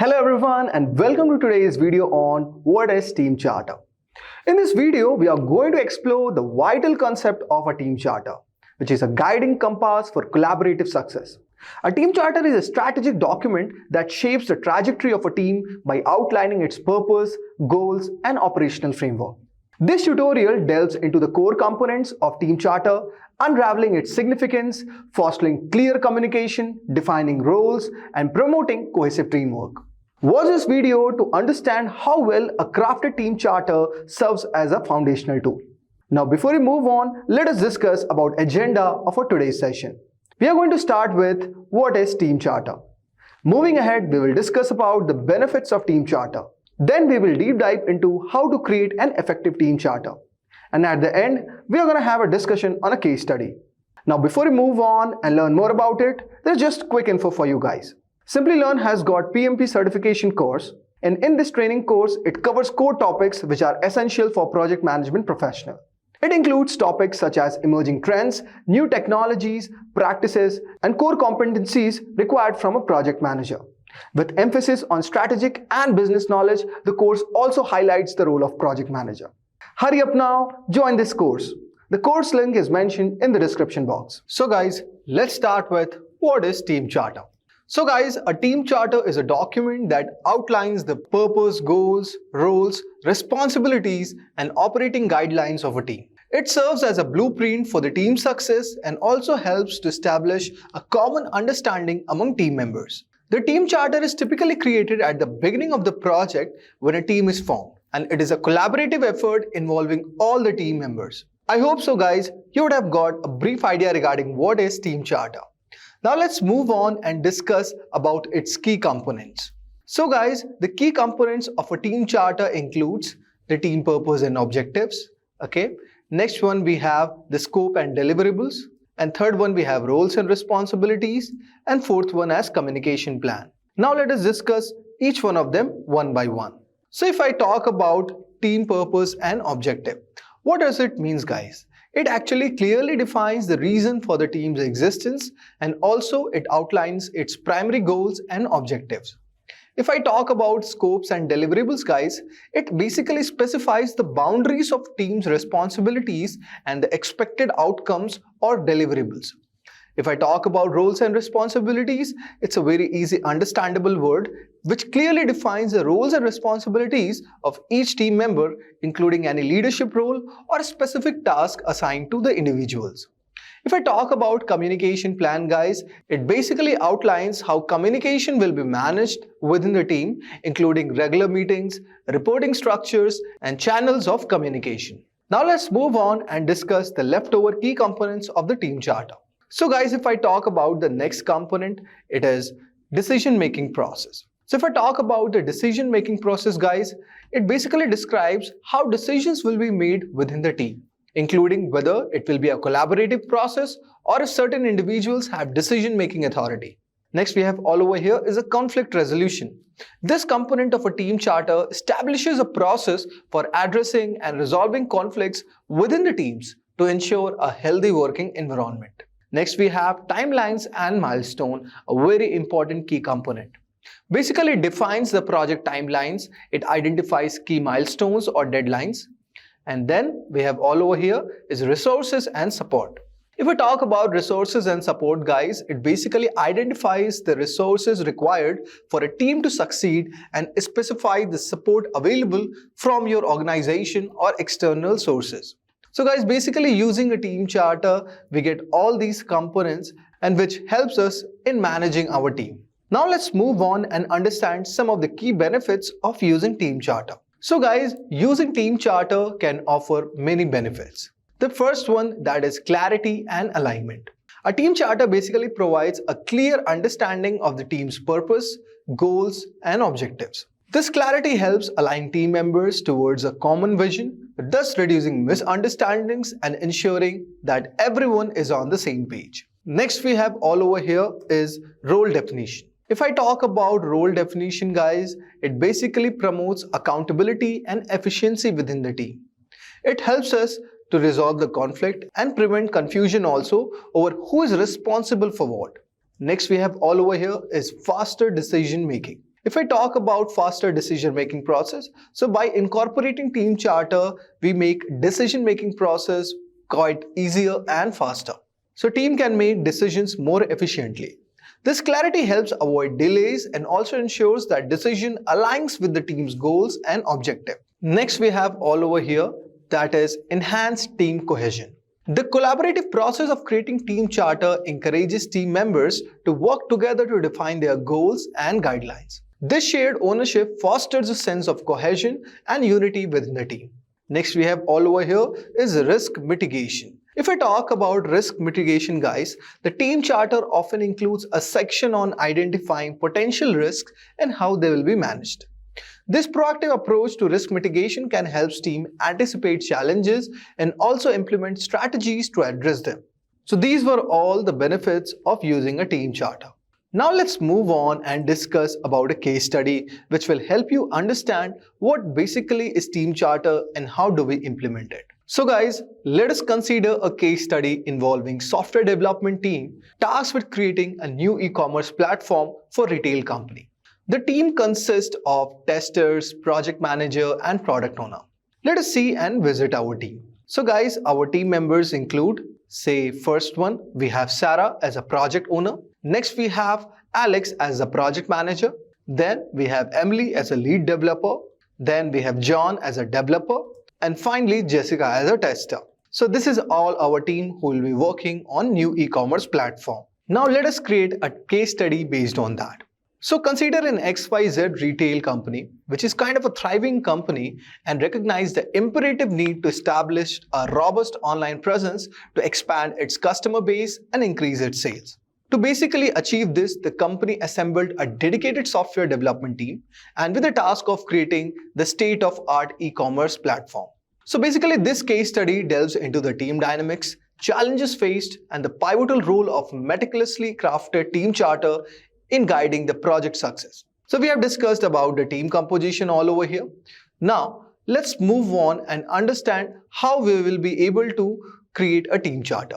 Hello everyone and welcome to today's video on what is team charter. In this video, we are going to explore the vital concept of a team charter, which is a guiding compass for collaborative success. A team charter is a strategic document that shapes the trajectory of a team by outlining its purpose, goals, and operational framework. This tutorial delves into the core components of team charter, unraveling its significance, fostering clear communication, defining roles, and promoting cohesive teamwork. Watch this video to understand how well a crafted team charter serves as a foundational tool. Now before we move on, let us discuss about agenda of our today's session. We are going to start with what is team charter. Moving ahead, we will discuss about the benefits of team charter. Then we will deep dive into how to create an effective team charter. And at the end, we are going to have a discussion on a case study. Now before we move on and learn more about it, there's just quick info for you guys. Simplilearn has got PMP certification course, and in this training course, it covers core topics which are essential for project management professional. It includes topics such as emerging trends, new technologies, practices, and core competencies required from a project manager. With emphasis on strategic and business knowledge, the course also highlights the role of project manager. Hurry up now, join this course. The course link is mentioned in the description box. So guys, let's start with what is team charter. So guys, a team charter is a document that outlines the purpose, goals, roles, responsibilities, and operating guidelines of a team. It serves as a blueprint for the team's success and also helps to establish a common understanding among team members. The team charter is typically created at the beginning of the project when a team is formed, and it is a collaborative effort involving all the team members. I hope so guys, you would have got a brief idea regarding what is team charter. Now let's move on and discuss about its key components. So guys, the key components of a team charter includes the team purpose and objectives. Okay. Next one we have the scope and deliverables. And third one we have roles and responsibilities. And fourth one as communication plan. Now let us discuss each one of them one by one. So if I talk about team purpose and objective, what does it mean guys? It actually clearly defines the reason for the team's existence and also it outlines its primary goals and objectives. If I talk about scopes and deliverables guys, it basically specifies the boundaries of team's responsibilities and the expected outcomes or deliverables. If I talk about roles and responsibilities, it's a very easy understandable word which clearly defines the roles and responsibilities of each team member, including any leadership role or a specific task assigned to the individuals. If I talk about communication plan guys, it basically outlines how communication will be managed within the team, including regular meetings, reporting structures, and channels of communication. Now let's move on and discuss the leftover key components of the team charter. So guys, if I talk about the next component, it is decision-making process. So if I talk about the decision-making process guys, it basically describes how decisions will be made within the team, including whether it will be a collaborative process or if certain individuals have decision-making authority. Next we have all over here is a conflict resolution. This component of a team charter establishes a process for addressing and resolving conflicts within the teams to ensure a healthy working environment. Next we have timelines and milestone, a very important key component. Basically it defines the project timelines, it identifies key milestones or deadlines. And then we have all over here is resources and support. If we talk about resources and support guys, it basically identifies the resources required for a team to succeed and specify the support available from your organization or external sources. So guys, basically using a team charter, we get all these components and which helps us in managing our team. Now let's move on and understand some of the key benefits of using team charter. So guys, using team charter can offer many benefits. The first one, that is clarity and alignment. A team charter basically provides a clear understanding of the team's purpose, goals, and objectives. This clarity helps align team members towards a common vision, thus reducing misunderstandings and ensuring that everyone is on the same page. Next we have all over here is role definition. If I talk about role definition guys, it basically promotes accountability and efficiency within the team. It helps us to resolve the conflict and prevent confusion also over who is responsible for what. Next we have all over here is faster decision making. If I talk about faster decision-making process, so by incorporating team charter, we make decision-making process quite easier and faster. So team can make decisions more efficiently. This clarity helps avoid delays and also ensures that decision aligns with the team's goals and objective. Next we have all over here, that is enhanced team cohesion. The collaborative process of creating team charter encourages team members to work together to define their goals and guidelines. This shared ownership fosters a sense of cohesion and unity within the team. Next we have all over here is risk mitigation. If I talk about risk mitigation, guys, the team charter often includes a section on identifying potential risks and how they will be managed. This proactive approach to risk mitigation can help team anticipate challenges and also implement strategies to address them. So these were all the benefits of using a team charter. Now let's move on and discuss about a case study which will help you understand what basically is team charter and how do we implement it. So guys, let us consider a case study involving software development team tasked with creating a new e-commerce platform for retail company. The team consists of testers, project manager and product owner. Let us see and visit our team. So guys, our team members include, say first one, we have Sarah as a project owner. Next we have Alex as a project manager. Then we have Emily as a lead developer. Then we have John as a developer. And finally Jessica as a tester. So this is all our team who will be working on new e-commerce platform. Now let us create a case study based on that. So consider an XYZ retail company, which is kind of a thriving company, and recognize the imperative need to establish a robust online presence to expand its customer base and increase its sales. To basically achieve this, the company assembled a dedicated software development team and with the task of creating the state-of-art e-commerce platform. So basically this case study delves into the team dynamics, challenges faced, and the pivotal role of meticulously crafted team charter in guiding the project success. So we have discussed about the team composition all over here. Now let's move on and understand how we will be able to create a team charter.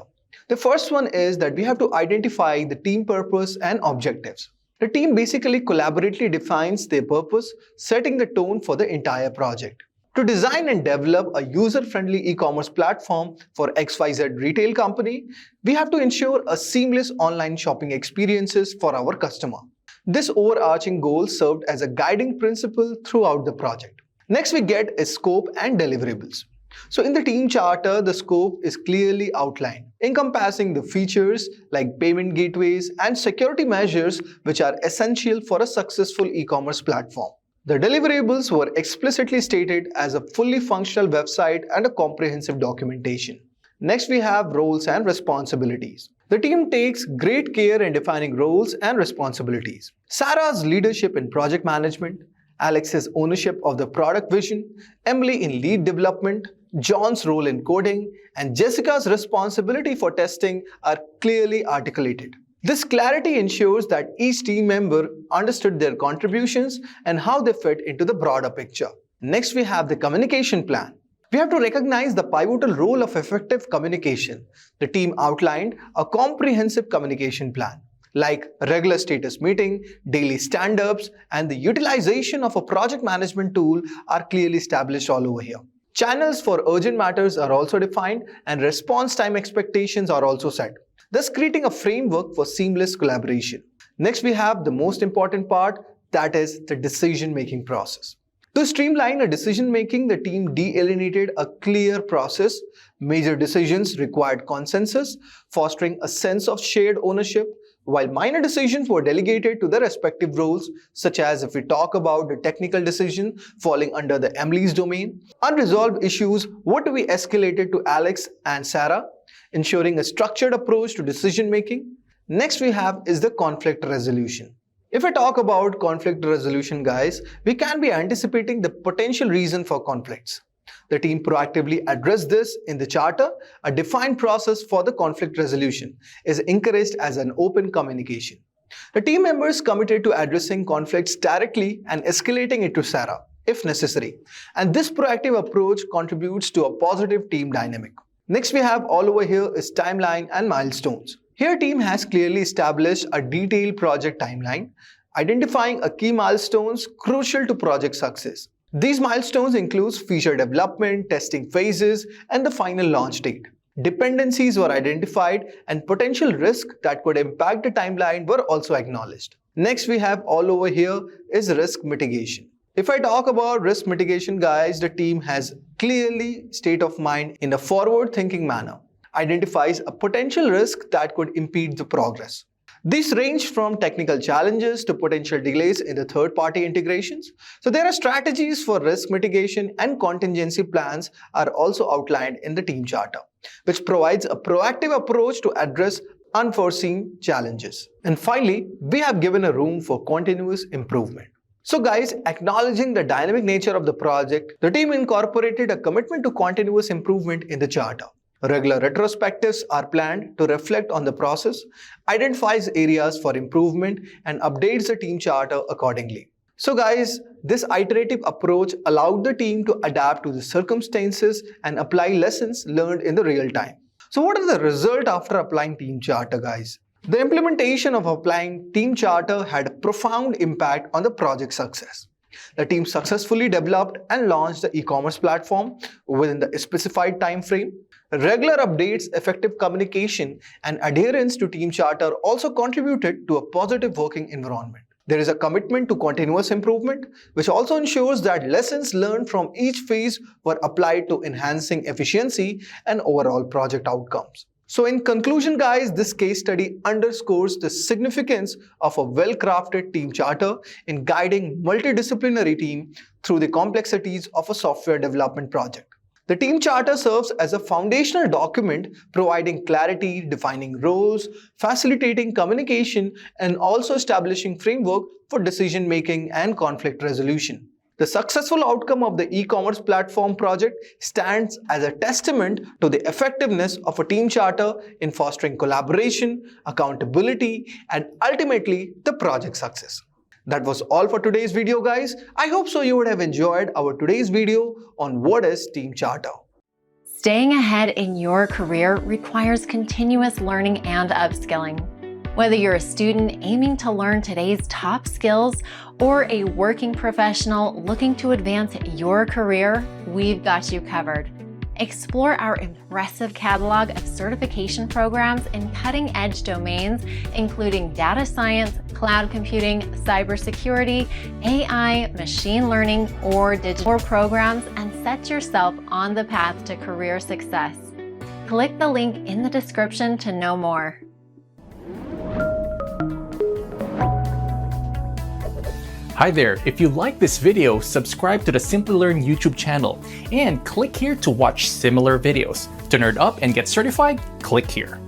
The first one is that we have to identify the team purpose and objectives. The team basically collaboratively defines their purpose, setting the tone for the entire project. To design and develop a user-friendly e-commerce platform for XYZ retail company, we have to ensure a seamless online shopping experiences for our customer. This overarching goal served as a guiding principle throughout the project. Next we get is scope and deliverables. So in the team charter, the scope is clearly outlined, encompassing the features like payment gateways and security measures which are essential for a successful e-commerce platform. The deliverables were explicitly stated as a fully functional website and a comprehensive documentation. Next we have roles and responsibilities. The team takes great care in defining roles and responsibilities. Sarah's leadership in project management, Alex's ownership of the product vision, Emily in lead development, John's role in coding, and Jessica's responsibility for testing are clearly articulated. This clarity ensures that each team member understood their contributions and how they fit into the broader picture. Next we have the communication plan. We have to recognize the pivotal role of effective communication. The team outlined a comprehensive communication plan, like regular status meeting, daily stand-ups, and the utilization of a project management tool are clearly established all over here. Channels for urgent matters are also defined and response time expectations are also set, thus creating a framework for seamless collaboration. Next we have the most important part, that is the decision-making process. To streamline a decision-making, the team delineated a clear process. Major decisions required consensus, fostering a sense of shared ownership, while minor decisions were delegated to their respective roles, such as if we talk about the technical decision falling under the Emily's domain. Unresolved issues were to be escalated to Alex and Sarah, ensuring a structured approach to decision making. Next we have is the conflict resolution. If I talk about conflict resolution, guys, we can be anticipating the potential reason for conflicts. The team proactively addressed this in the charter. A defined process for the conflict resolution is encouraged as an open communication. The team members committed to addressing conflicts directly and escalating it to Sarah if necessary. And this proactive approach contributes to a positive team dynamic. Next we have all over here is timeline and milestones. Here team has clearly established a detailed project timeline, identifying a key milestones crucial to project success. These milestones include feature development, testing phases, and the final launch date. Dependencies were identified and potential risks that could impact the timeline were also acknowledged. Next we have all over here is risk mitigation. If I talk about risk mitigation, guys, the team has clearly state of mind in a forward-thinking manner, identifies a potential risk that could impede the progress. These range from technical challenges to potential delays in the third-party integrations. So there are strategies for risk mitigation and contingency plans are also outlined in the team charter, which provides a proactive approach to address unforeseen challenges. And finally, we have given a room for continuous improvement. So guys, acknowledging the dynamic nature of the project, the team incorporated a commitment to continuous improvement in the charter. Regular retrospectives are planned to reflect on the process, identifies areas for improvement, and updates the team charter accordingly. So guys, this iterative approach allowed the team to adapt to the circumstances and apply lessons learned in the real time. So what are the results after applying team charter, guys? The implementation of applying team charter had a profound impact on the project success. The team successfully developed and launched the e-commerce platform within the specified time frame. Regular updates, effective communication, and adherence to team charter also contributed to a positive working environment. There is a commitment to continuous improvement, which also ensures that lessons learned from each phase were applied to enhancing efficiency and overall project outcomes. So in conclusion, guys, this case study underscores the significance of a well-crafted team charter in guiding multidisciplinary team through the complexities of a software development project. The team charter serves as a foundational document providing clarity, defining roles, facilitating communication, and also establishing framework for decision-making and conflict resolution. The successful outcome of the e-commerce platform project stands as a testament to the effectiveness of a team charter in fostering collaboration, accountability, and ultimately the project success. That was all for today's video, guys. I hope so you would have enjoyed our today's video on what is team charter. Staying ahead in your career requires continuous learning and upskilling. Whether you're a student aiming to learn today's top skills or a working professional looking to advance your career, we've got you covered. Explore our impressive catalog of certification programs in cutting-edge domains, including data science, cloud computing, cybersecurity, AI, machine learning, or digital programs, and set yourself on the path to career success. Click the link in the description to know more. Hi there, if you like this video, subscribe to the Simplilearn YouTube channel and click here to watch similar videos. To nerd up and get certified, click here.